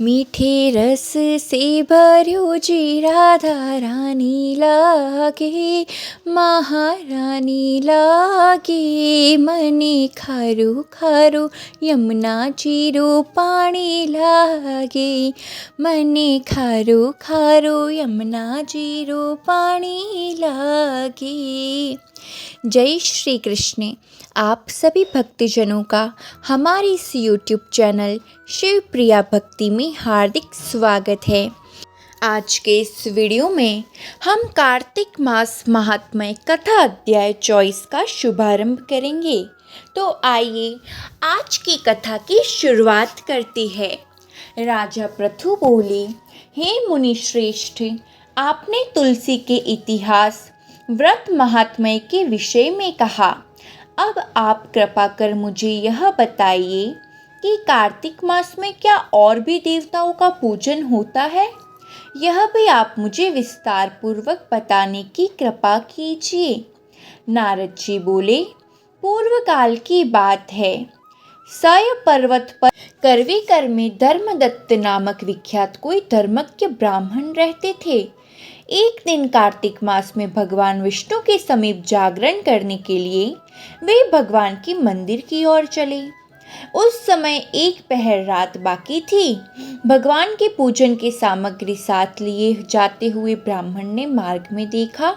मीठे रस से भर्यो जी राधा रानी लागे, महारानी लागे। मने खारू खारू यमुना जीरो पानी लागे, मने खारू खारू यमुना जीरो पानी लागे। जय श्री कृष्ण। आप सभी भक्तजनों का हमारे इस YouTube चैनल शिव प्रिया भक्ति में हार्दिक स्वागत है। आज के इस वीडियो में हम कार्तिक मास महात्म्य कथा अध्याय 24 का शुभारंभ करेंगे। तो आइए आज की कथा की शुरुआत करते हैं। राजा पृथु बोले, हे मुनि श्रेष्ठ, आपने तुलसी के इतिहास, व्रत महात्म्य के विषय में कहा। अब आप कृपा कर मुझे यह बताइए कि कार्तिक मास में क्या और भी देवताओं का पूजन होता है? यह भी आप मुझे विस्तार पूर्वक बताने की कृपा कीजिए। नारद जी बोले, पूर्व काल की बात है। सय पर्वत पर करवेकर में धर्मदत्त नामक विख्यात कोई धर्मज्ञ ब्राह्मण रहते थे। एक दिन कार्तिक मास में भगवान विष्णु के समीप जागरण करने के लिए वे भगवान के मंदिर की ओर चले। उस समय एक पहर रात बाकी थी। भगवान के पूजन की सामग्री साथ लिए जाते हुए ब्राह्मण ने मार्ग में देखा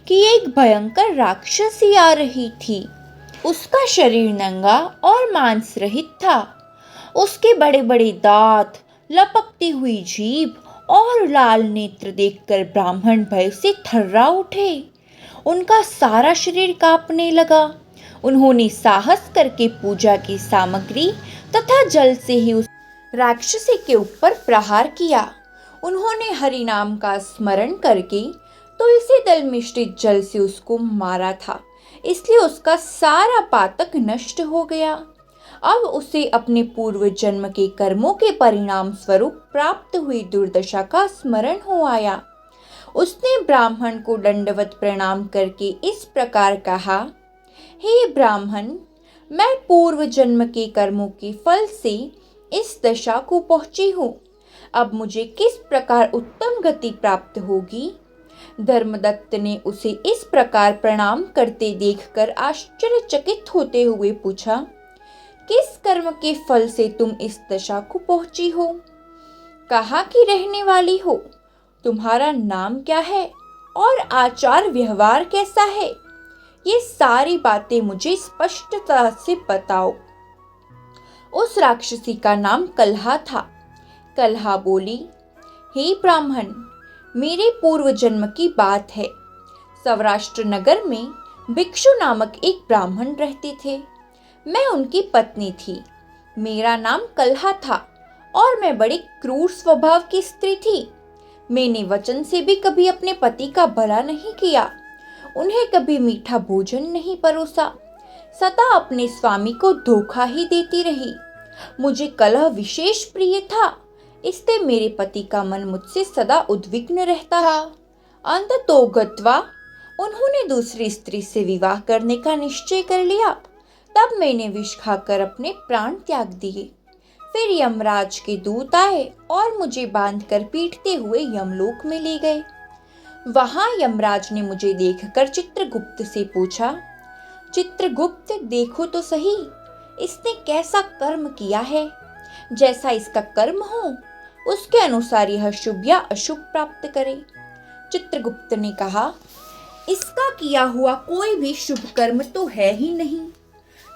कि एक भयंकर राक्षसी आ रही थी। उसका शरीर नंगा और मांस रहित था। उसके बड़े बड़े दांत, लपकती हुई जीभ और लाल नेत्र देखकर ब्राह्मण भय से थर्रा उठे। उनका सारा शरीर कांपने लगा। उन्होंने साहस करके पूजा की सामग्री तथा जल से ही उस राक्षसी के ऊपर प्रहार किया। उन्होंने हरि नाम का स्मरण करके तुलसी दल मिश्रित जल से उसको मारा था, इसलिए उसका सारा पातक नष्ट हो गया। अब उसे अपने पूर्व जन्म के कर्मों के परिणाम स्वरूप प्राप्त हुई दुर्दशा का स्मरण हो आया। उसने ब्राह्मण को दंडवत प्रणाम करके इस प्रकार कहा, हे ब्राह्मण, मैं पूर्व जन्म के कर्मों के फल से इस दशा को पहुंची हूँ। अब मुझे किस प्रकार उत्तम गति प्राप्त होगी? धर्मदत्त ने उसे इस प्रकार प्रणाम करते देखकर आश्चर्यचकित होते हुए पूछा, किस कर्म के फल से तुम इस दशा को पहुंची हो? कहाँ की रहने वाली हो? तुम्हारा नाम क्या है और आचार व्यवहार कैसा है? ये सारी बातें मुझे स्पष्टता से बताओ। उस राक्षसी का नाम कलहा था। कलहा बोली, हे ब्राह्मण, मेरे पूर्व जन्म की बात है। सौराष्ट्र नगर में भिक्षु नामक एक ब्राह्मण रहते थे। मैं उनकी पत्नी थी। मेरा नाम कलहा था और मैं बड़ी क्रूर स्वभाव की स्त्री थी। मैंने वचन से भी कभी अपने पति का भला नहीं किया, उन्हें कभी मीठा भोजन नहीं परोसा, सदा अपने स्वामी को धोखा ही देती रही। मुझे कलह विशेष प्रिय था, इसलिए मेरे पति का मन मुझसे सदा उद्विग्न रहता था। अंततोगत्वा उन्होंने दूसरी स्त्री से विवाह करने का निश्चय कर लिया। तब मैंने विष खाकर अपने प्राण त्याग दिए। फिर यमराज के दूत आए और मुझे बांधकर पीटते हुए यमलोक में ले गए। वहां यमराज ने मुझे देखकर चित्रगुप्त से पूछा, चित्रगुप्त, देखो तो सही, इसने कैसा कर्म किया है। जैसा इसका कर्म हो उसके अनुसार यह शुभ या अशुभ प्राप्त करे। चित्रगुप्त ने कहा, इसका किया हुआ कोई भी शुभ कर्म तो है ही नहीं।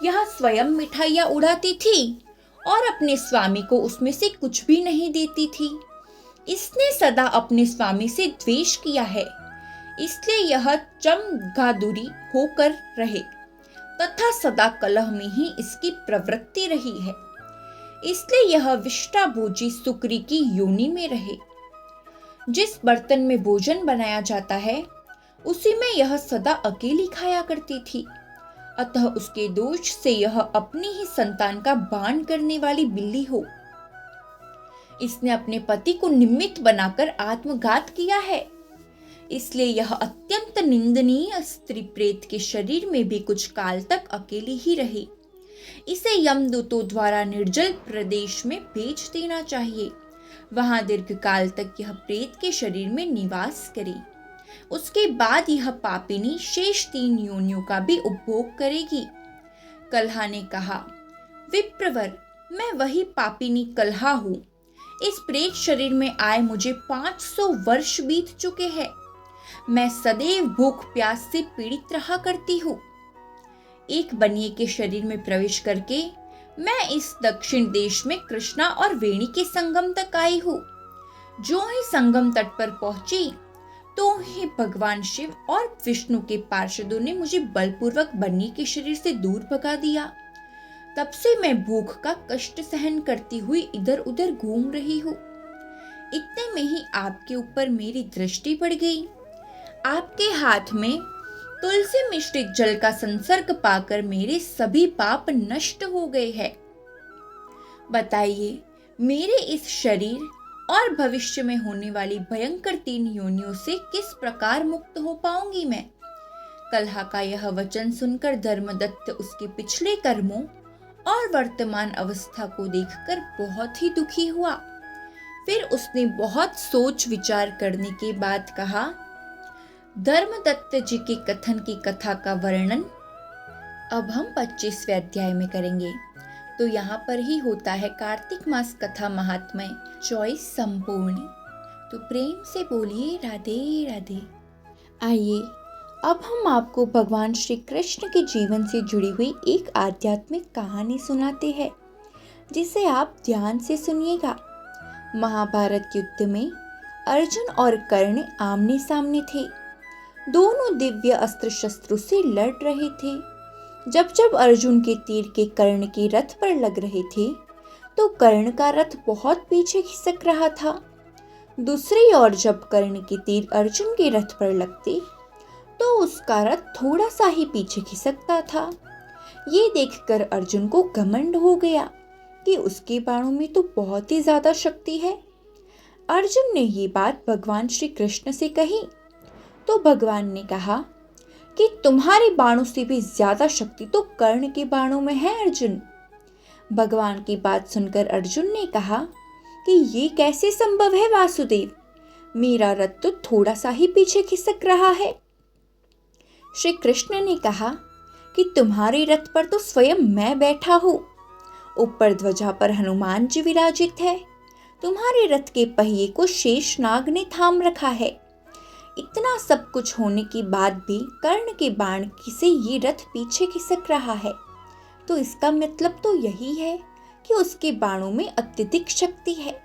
यह स्वयं मिठाइयाँ उड़ाती थी और अपने स्वामी को उसमें से कुछ भी नहीं देती थी। इसने सदा अपने स्वामी से द्वेष किया है, इसलिए यह चमगादुरी होकर रहे तथा सदा कलह में ही इसकी प्रवृत्ति रही है। इसलिए यह विष्टाभोजी सुकरी की योनि में रहे। जिस बर्तन में भोजन बनाया जाता है उसी में यह सदा अकेली खाया करती थी। अतः उसके दोष से यह अपनी ही संतान का बान करने वाली बिल्ली हो। इसने अपने पति को निमित्त बनाकर आत्मघात किया है, इसलिए यह अत्यंत निंदनीय स्त्री प्रेत के शरीर में भी कुछ काल तक अकेली ही रही। इसे यमदूतों द्वारा निर्जल प्रदेश में भेज देना चाहिए वहां दीर्घकाल तक यह प्रेत के शरीर में निवास करे। उसके बाद यह पापिनी शेष 3 योनियों का भी उपभोग करेगी। कलहा ने कहा, विप्रवर, मैं वही पापिनी कलहा हूँ। इस प्रेत शरीर में आए मुझे 500 वर्ष बीत चुके हैं। मैं सदैव भूख प्यास से पीड़ित रहा करती हूँ। एक बनिए के शरीर में प्रवेश करके मैं इस दक्षिण देश में कृष्णा और वेणी के संगम तक आई हूँ। जो ही संगम तट पर पहुंची तो ही भगवान शिव और विष्णु के पार्षदों ने मुझे बलपूर्वक बनिए के शरीर से दूर भगा दिया। तब से मैं भूख का कष्ट सहन करती हुई इधर उधर घूम रही हूँ। इतने में ही आपके ऊपर मेरी दृष्टि पड़ गई। आपके हाथ में तुलसी मिश्रित जल का संसर्ग पाकर मेरे सभी पाप नष्ट हो गए हैं। बताइए, मेरे इस शरीर और भविष्य में होने वाली भयंकर 3 योनियों से किस प्रकार मुक्त हो पाऊंगी मैं? कलहा का यह वचन सुनकर धर्मदत्त उसके पिछले कर्मों और वर्तमान अवस्था को देखकर बहुत ही दुखी हुआ। फिर उसने बहुत सोच विचार करने के बाद कहा, धर्मदत्त जी के कथन की कथा का वर्णन अब हम 25वें अध्याय में करेंगे। तो यहाँ पर ही होता है कार्तिक मास कथा महात्म्य 24 संपूर्ण। तो प्रेम से बोलिए राधे राधे। आइए अब हम आपको भगवान श्री कृष्ण के जीवन से जुड़ी हुई एक आध्यात्मिक कहानी सुनाते हैं, जिसे आप ध्यान से सुनिएगा। महाभारत युद्ध में अर्जुन और कर्ण आमने सामने थे। दोनों दिव्य अस्त्र शस्त्रों से लड़ रहे थे। जब जब अर्जुन के तीर के कर्ण के रथ पर लग रहे थे तो कर्ण का रथ बहुत पीछे खिसक रहा था। दूसरी ओर जब कर्ण के तीर अर्जुन के रथ पर लगते तो उसका रथ थोड़ा सा ही पीछे खिसकता था। ये देखकर अर्जुन को घमंड हो गया कि उसके बाणों में तो बहुत ही ज्यादा शक्ति है। अर्जुन ने ये बात भगवान श्री कृष्ण से कही तो भगवान ने कहा कि तुम्हारे बाणों से भी ज्यादा शक्ति तो कर्ण के बाणों में है अर्जुन। भगवान की बात सुनकर अर्जुन ने कहा कि ये कैसे संभव है वासुदेव, मेरा रथ तो थोड़ा सा ही पीछे खिसक रहा है। श्री कृष्ण ने कहा कि तुम्हारे रथ पर तो स्वयं मैं बैठा हूँ। ऊपर ध्वजा पर हनुमान जी विराजित है। तुम्हारे रथ के पहिए को शेषनाग ने थाम रखा है। इतना सब कुछ होने के बाद भी कर्ण के बाण से ये रथ पीछे खिसक रहा है, तो इसका मतलब तो यही है कि उसके बाणों में अत्यधिक शक्ति है।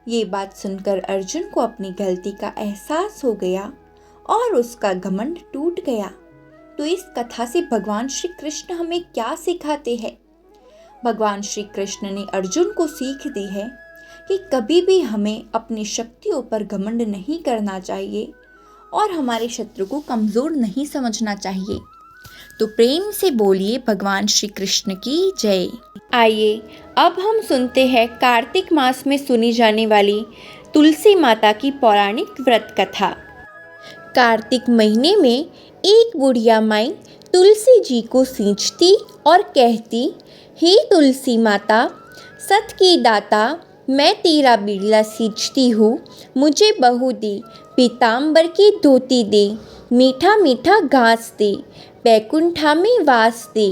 ये बात सुनकर अर्जुन को अपनी गलती का एहसास हो गया और उसका घमंड टूट गया। तो इस कथा से भगवान श्री कृष्ण हमें क्या सिखाते हैं? भगवान श्री कृष्ण ने अर्जुन को सीख दी है कि कभी भी हमें अपनी शक्तियों पर घमंड नहीं करना चाहिए और हमारे शत्रु को कमजोर नहीं समझना चाहिए। तो प्रेम से बोलिए भगवान श्री कृष्ण की जय। आइए अब हम सुनते हैं कार्तिक मास में सुनी जाने वाली तुलसी माता की पौराणिक व्रत कथा। कार्तिक महीने में एक बुढ़िया माई तुलसी जी को सींचती और कहती, हे तुलसी माता, सत की दाता, मैं तेरा बिरला सींचती हूँ, मुझे बहू दे, पीताम्बर की धोती दे, मीठा मीठा घास दे, बैकुंठा में वास दे,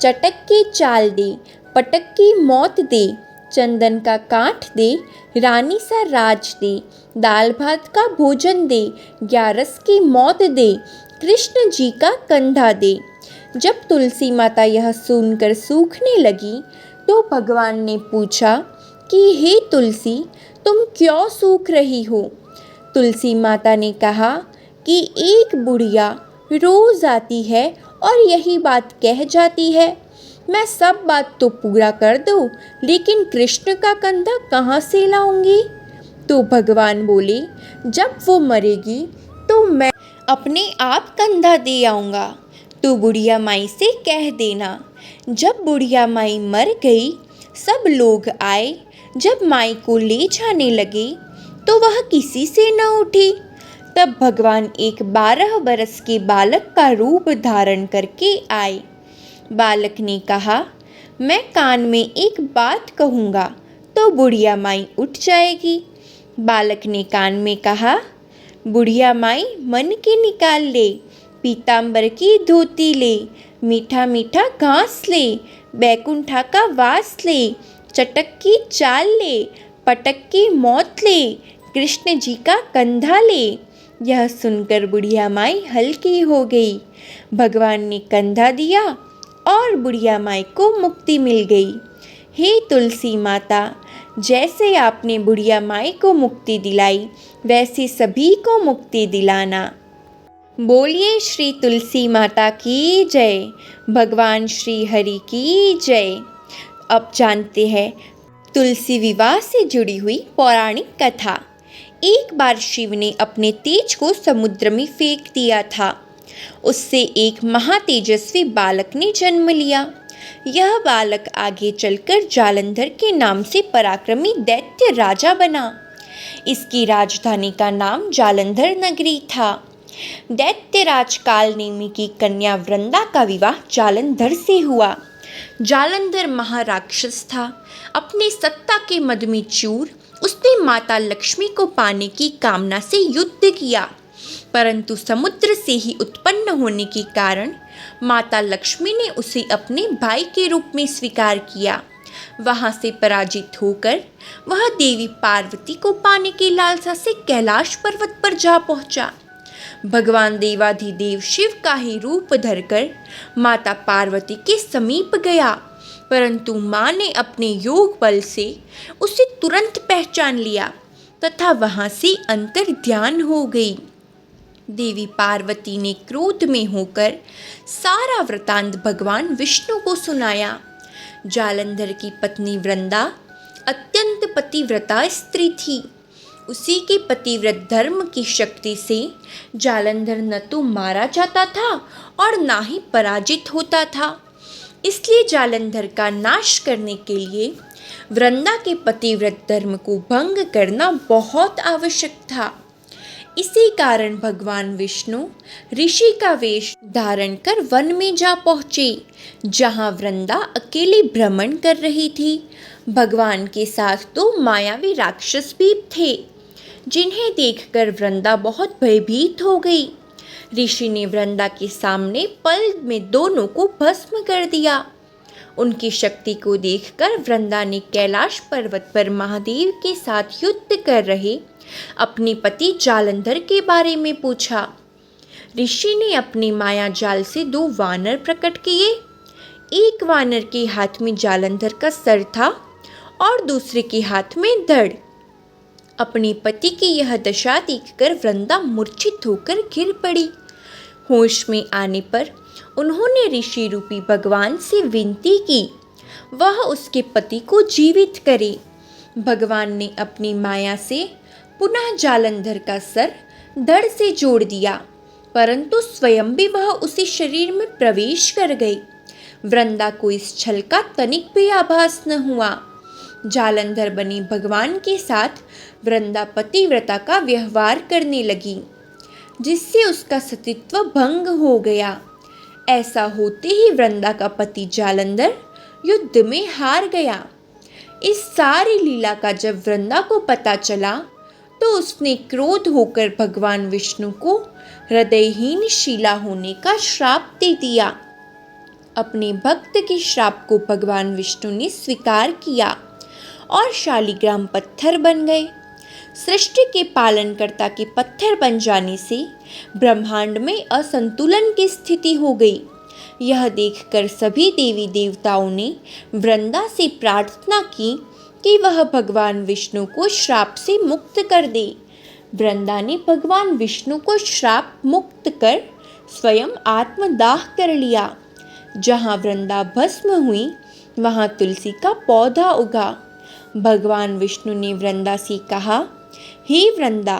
चटक की चाल दे, पटक की मौत दे, चंदन का काठ दे, रानी सा राज दे, दाल भात का भोजन दे, ग्यारस की मौत दे, कृष्ण जी का कंधा दे। जब तुलसी माता यह सुनकर सूखने लगी तो भगवान ने पूछा कि हे तुलसी, तुम क्यों सूख रही हो? तुलसी माता ने कहा कि एक बुढ़िया रोज आती है और यही बात कह जाती है, मैं सब बात तो पूरा कर दूं, लेकिन कृष्ण का कंधा कहाँ से लाऊंगी? तो भगवान बोले, जब वो मरेगी तो मैं अपने आप कंधा दे आऊँगा। तो बुढ़िया माई से कह देना। जब बुढ़िया माई मर गई, सब लोग आए। जब माई को ले जाने लगे तो वह किसी से न उठी। तब भगवान एक 12 बरस के बालक का रूप धारण करके आए। बालक ने कहा, मैं कान में एक बात कहूँगा, तो बुढ़िया माई उठ जाएगी। बालक ने कान में कहा, बुढ़िया माई मन के निकाल ले, पीताम्बर की धोती ले, मीठा मीठा घास ले, बैकुंठा का वास ले, चटक की चाल ले, पटक की मौत ले, कृष्ण जी का कंधा ले। यह सुनकर बुढ़िया माई हल्की हो गई। भगवान ने कंधा दिया और बुढ़िया माई को मुक्ति मिल गई। हे तुलसी माता, जैसे आपने बुढ़िया माई को मुक्ति दिलाई, वैसे सभी को मुक्ति दिलाना। बोलिए श्री तुलसी माता की जय, भगवान श्री हरि की जय। अब जानते हैं तुलसी विवाह से जुड़ी हुई पौराणिक कथा। एक बार शिव ने अपने तेज को समुद्र में फेंक दिया था। उससे एक महातेजस्वी बालक ने जन्म लिया। यह बालक आगे चलकर जालंधर के नाम से पराक्रमी दैत्य राजा बना। इसकी राजधानी का नाम जालंधर नगरी था। दैत्यराज कालनेमी की कन्या वृंदा का विवाह जालंधर से हुआ। जालंधर महाराक्षस था। अपने सत्ता के मद में चूर उसने माता लक्ष्मी को पाने की कामना से युद्ध किया, परंतु समुद्र से ही उत्पन्न होने के कारण माता लक्ष्मी ने उसे अपने भाई के रूप में स्वीकार किया। वहां से पराजित होकर वह देवी पार्वती को पाने की लालसा से कैलाश पर्वत पर जा पहुंचा। भगवान देवाधिदेव शिव का ही रूप धरकर माता पार्वती के समीप गया, परंतु माँ ने अपने योग बल से उसे तुरंत पहचान लिया तथा वहां से अंतर्ध्यान हो गई। देवी पार्वती ने क्रोध में होकर सारा वृतांत भगवान विष्णु को सुनाया। जालंधर की पत्नी वृंदा अत्यंत पतिव्रता स्त्री थी। उसी के पतिव्रत धर्म की शक्ति से जालंधर न तो मारा जाता था और ना ही पराजित होता था। इसलिए जालंधर का नाश करने के लिए वृंदा के पतिव्रत धर्म को भंग करना बहुत आवश्यक था। इसी कारण भगवान विष्णु ऋषि का वेश धारण कर वन में जा पहुँचे, जहाँ वृंदा अकेली भ्रमण कर रही थी। भगवान के साथ तो मायावी राक्षस भी थे, जिन्हें देखकर वृंदा बहुत भयभीत हो गई। ऋषि ने वृंदा के सामने पल में दोनों को भस्म कर दिया। उनकी शक्ति को देखकर वृंदा ने कैलाश पर्वत पर महादेव के साथ युद्ध कर रहे अपने पति जालंधर के बारे में पूछा। ऋषि ने अपने माया जाल से 2 वानर प्रकट किए। एक वानर के हाथ में जालंधर का सर था और दूसरे के हाथ में धड़। अपने पति की यह दशा देखकर वृंदा मूर्छित होकर गिर पड़ी। होश में आने पर उन्होंने ऋषि रूपी भगवान से विनती की वह उसके पति को जीवित करे। भगवान ने अपनी माया से पुनः जालंधर का सर धड़ से जोड़ दिया, परंतु स्वयं भी वह उसी शरीर में प्रवेश कर गई। वृंदा को इस छल का तनिक भी आभास न हुआ। जालंधर बने भगवान के साथ वृंदा पतिव्रता का व्यवहार करने लगी, जिससे उसका सतीत्व भंग हो गया। ऐसा होते ही वृंदा का पति जालंधर युद्ध में हार गया। इस सारी लीला का जब वृंदा को पता चला तो उसने क्रोध होकर भगवान विष्णु को हृदयहीन शिला होने का श्राप दे दिया। अपने भक्त के श्राप को भगवान विष्णु ने स्वीकार किया और शालिग्राम पत्थर बन गए। सृष्टि के पालनकर्ता के पत्थर बन जाने से ब्रह्मांड में असंतुलन की स्थिति हो गई। यह देखकर सभी देवी देवताओं ने वृंदा से प्रार्थना की कि वह भगवान विष्णु को श्राप से मुक्त कर दे। वृंदा ने भगवान विष्णु को श्राप मुक्त कर स्वयं आत्मदाह कर लिया। जहाँ वृंदा भस्म हुई वहाँ तुलसी का पौधा उगा। भगवान विष्णु ने वृंदा से कहा, हे वृंदा,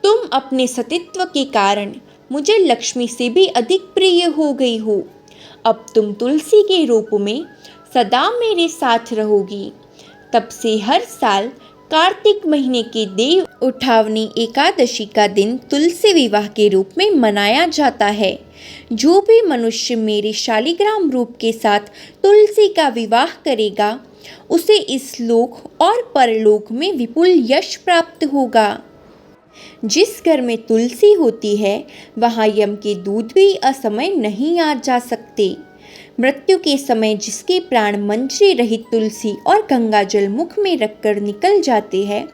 तुम अपने सतीत्व के कारण मुझे लक्ष्मी से भी अधिक प्रिय हो गई हो। अब तुम तुलसी के रूप में सदा मेरे साथ रहोगी। तब से हर साल कार्तिक महीने के देव उठावनी एकादशी का दिन तुलसी विवाह के रूप में मनाया जाता है। जो भी मनुष्य मेरे शालिग्राम रूप के साथ तुलसी का विवाह करेगा उसे इस लोक और परलोक में विपुल यश प्राप्त होगा। जिस घर में तुलसी होती है वहाँ यम के दूत भी असमय नहीं आ जा सकते। मृत्यु के समय जिसके प्राण मंजरी रहित तुलसी और गंगा जल मुख में रखकर निकल जाते हैं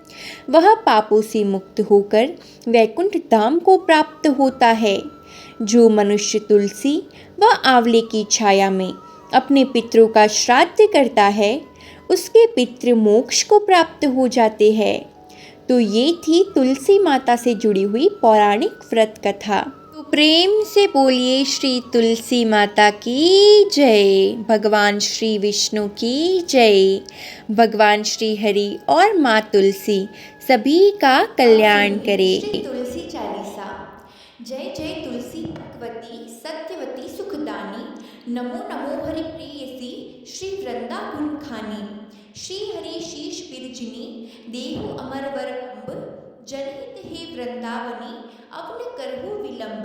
वह पापों से मुक्त होकर वैकुंठ धाम को प्राप्त होता है। जो मनुष्य तुलसी व आंवले की छाया में अपने पितरों का श्राद्ध करता है उसके पितृ मोक्ष को प्राप्त हो जाते हैं। तो ये थी तुलसी माता से जुड़ी हुई पौराणिक व्रत कथा। तो प्रेम से बोलिए श्री तुलसी माता की जय, भगवान श्री विष्णु की जय, भगवान श्री हरि और माँ तुलसी सभी का कल्याण करे। श्री तुलसी चालीसा। जय जय तुलसी भगवती सत्यवती सुखदानी, नमो नमो हरि प्रियसी श्री वृंदा गुण खानी। श्री हरि शीश बिरजिनी देहु अमर वर अम्ब, जनहित हे वृंदावनी अब न करहु विलंब।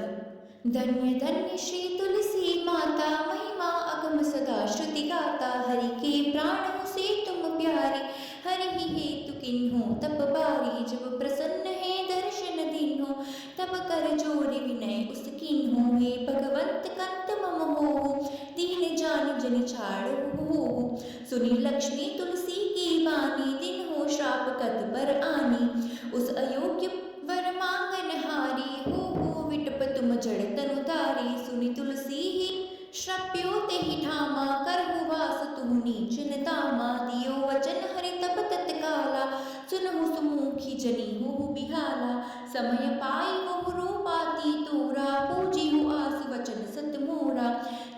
धन्य धन्य श्री तुलसी माता, महिमा अगम सदा श्रुति गाता। हरि के प्राणों से तुम प्यारी, हरि ही हेतु किन्हो तप बारी। जब प्रसन्न है दर्शन दीन्हो, तब कर जोर विनय उस कीन्हो। हे भगवंत कंत मम हो, दीन जान जन छाड़ो हो। सुनी लक्ष्मी तुलसी की वाणी, दिन हो श्राप कद पर आनी। उस अयोग्य वर मांगन हारी, हो विटप तुम जड़ तनु धारी। सुनी तुलसी ही श्रप्यो ते ही ठामा, करहु वास तुम नीच न तामा। दियो वचन हरि तब तत्काला, सुनहु सुमुखी जनी हो बिहाला। समय पाई वो रूपाती तोरा, पूजी हो आस वचन सत मोरा।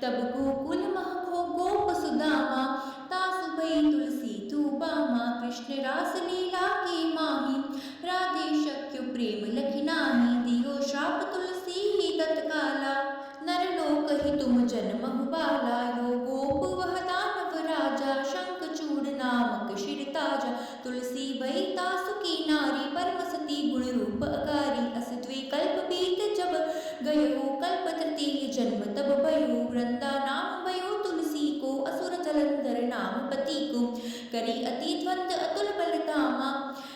तब गोकुल महको गोप सुदामा, तासु भई तुलसी धूपामा। कृष्ण रास लीला के माही, राधे शक्य प्रेम लखि नाहि। दियो श्राप तुलसी ही तत्काला, नर लोक ही तुम जन्महु बाला। यो गोप वह दानव राजा, शंखचूड़ नामक शिर ताजा। तुलसी भई तासु की नारी, परम सती गुण रूप अगारी। अस द्वे कल्प बीत जब गयो, कल्प तृतीय जन्म तब भयो। वृंदा नाम भयो तुलसी को, असुर जलंधर नाम पति को। करी अति द्वंद अतुल बल धामा,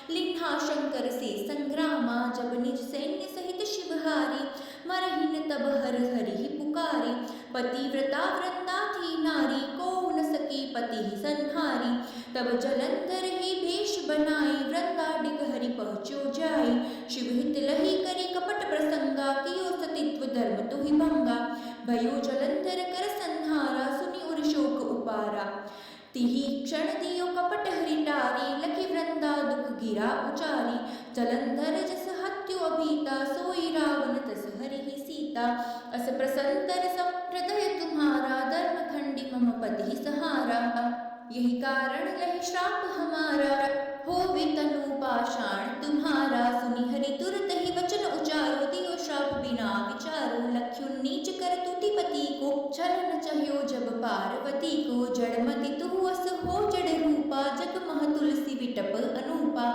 लिन्हा शंकर से संग्रामा। जब निज सैन्य सहित शिवहारी, मरहि न तब हर हरि ही पुकारी। पतिव्रता वृंदा थी नारी, को न सकी पति ही संहारी। तब जलंधर ही भेष बनाई, वृंदा डिग हरि पहुँचो जाई। शिव हित लही करी कपट प्रसंगा, कियो सतित्व धर्म तुहि भंगा। भयो जलंधर कर संहारा, सुनि उर शोक उपारा। तिहि क्षण दियो कपट हरि टारी, लखि वृंदा दुख गिरा उचारी। जलंधर जस हत्यु अभीता, सोई रावण तस हरि ही सीता। अस प्रसंतर सब हृदय तुम्हारा, धर्म खंडी मम पति सहारा। यही कारण लहि श्राप हमारा, होवे तनु पाषाण तुम्हारा। सुनि हरि तुरत ही वचन उचारो, दियो श्राप बिना विचारो। लख्युन नीच कर तुति पति को, छल न चाहियो जब पार्वती को। जड़मति तुहु अस हो जड़ रूपा, जग मह तुलसी विटप अनूपा।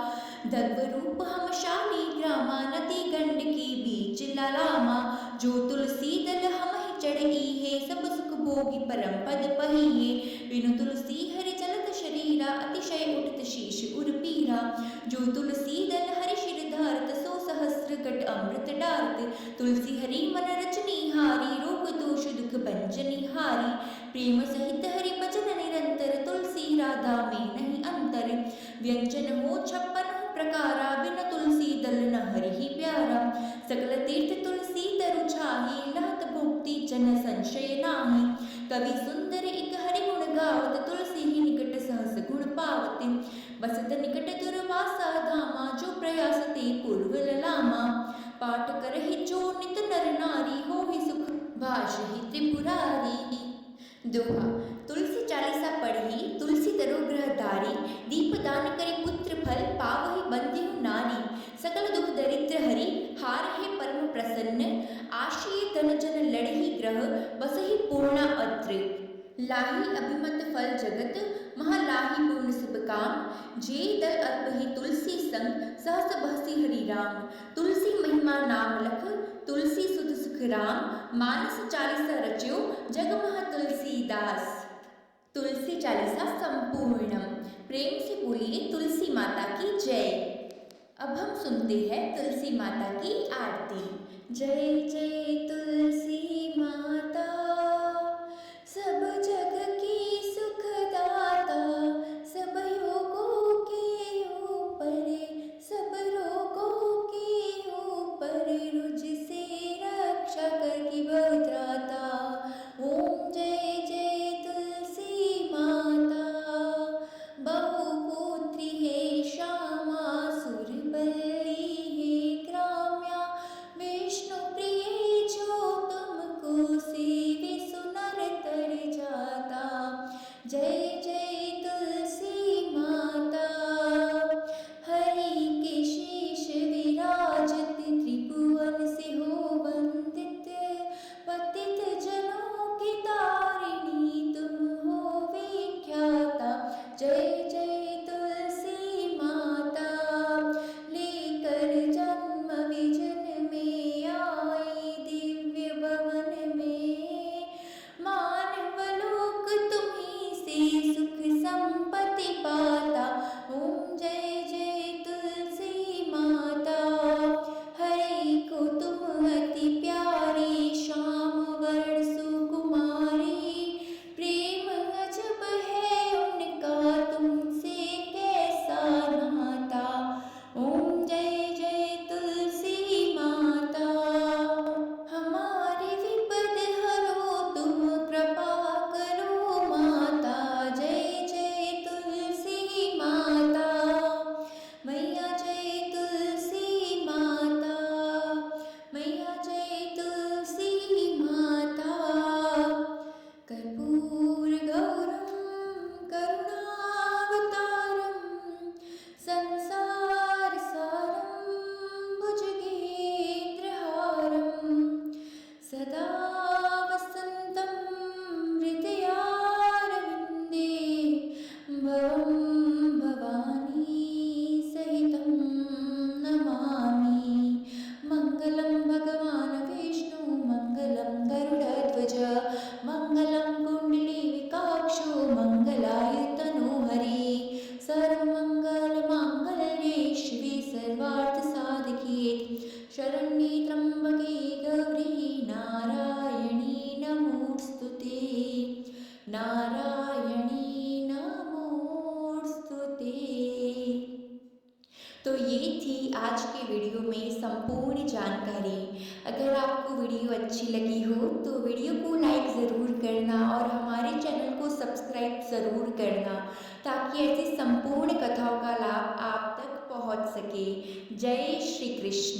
दग्व रूप हम शाली ग्रामा, नदी गंड की बीच लालामा। जो तुलसी दल हम ही चढ़ी है, सब सुख भोगी परम पद पहिए। बिनु तुलसी हरि चलत शरीरा, अतिशय उठत शीश उर पीरा। जो तुलसी दल हरि शिर धारत, सो सहस्र गट अमृत डारत। तुलसी हरि मन रचनी हारी, रोग दोष दुख भंजनी हारी। प्रेम सहित हरि भजन निरंतर, तुलसी राधा में नहीं अंतर। व्यंजन हो 56 प्रकारा, बिन तुलसी दल न हरि ही प्यारा। सकल तीर्थ तुलसी तरु छाही, लहत भुक्ति जन संशय नाही। कवि सुंदर एक हरि गुण गावत, तुलसी ही निकट सहस गुण पावत। बसत निकट दुर्वासा धामा, जो प्रयास ते पूर्व ललामा। पाठ करहि जो नित नर नारी, होहि सुख भाषहि त्रिपुरारी। दोहा। तुलसी चालीसा पढ़ी तुलसी तरो ग्रहधारी, दीपदान करे पुत्र फल, पावहि बंध्यु नारी। सकल दुख दरिद्र हरि, हार है परम प्रसन्न। आशीय धन जन लड़ही ग्रह, बसहि पूर्णा अत्र। लाही अभिमत फल जगत, महा लाही पूर्ण सब काम। जे दल अर्प ही तुलसी संग, सहस बहसी हरि राम। तुलसी महिमा नाम लख, तुलसी सुध सुख राम। मानस चालीसा रच्यो, जग महा तुलसीदास। तुलसी चालीसा संपूर्णम। प्रेम से बोलिए तुलसी माता की जय। अब हम सुनते हैं तुलसी माता की आरती। जय जय तुलसी माता, सब जग की सुखदाता, सब योगों के ऊपर, सब रोगों के ऊपर, रुझ से रक्षा कर की बत्राता। ओम जय जय तुलसी माता, बहुपुत्री है श्यामा, सुरबली है ग्राम्या, विष्णु प्रिय जो तुमको सेवे सुनर तर जाता। जय जय तुलसी माता, हरि के शीश विराजत, त्रिभुवन से हो वंदित, पतित जनों की तारिणी तुम हो विख्याता। जय जय तुलसी माता, लेकर जन्म विजन में आई दिव्य भवन में, मानवलोक तुम्हीं से सुख संपत्ति पाता। ओम जय जय तुलसी माता, हरि को तुम अति प्यारी, श्याम वर्ण सुकुमारी, प्रेम अजब है उनका तुमसे कैसा नाता। ओम जय जय तुलसी माता, हमारे विपद हरो तुम कृपा करो माता। जय जय तुलसी माता, मैया जय तुलसी माता, मैया जय तुलसी माता। कर्पूर गौरम करुणावतारम, संसार सारम भुजगेन्द्रहारम, सदा वसन्तं हृदयारविन्दे, भवं भवानी सहितं नमामि। मङ्गलं भगवान् विष्णु, मङ्गलं गरुडध्वज, मङ्गलं कुण्डलीकाक्षो, मङ्गलाय तनोहरि, सर्वमङ्गलमाङ्गल्ये शिवे सर्वार्थसाधके, शरण्ये त्र्यम्बके गौरी नारायणी नमोऽस्तुते, नारायणी नमोऽस्तुते। तो ये थी आज के वीडियो में संपूर्ण जानकारी। अगर आपको वीडियो अच्छी लगी हो तो वीडियो को लाइक ज़रूर करना और हमारे चैनल को सब्सक्राइब ज़रूर करना, ताकि ऐसी संपूर्ण कथाओं का लाभ आप तक पहुंच सके। जय श्री कृष्ण।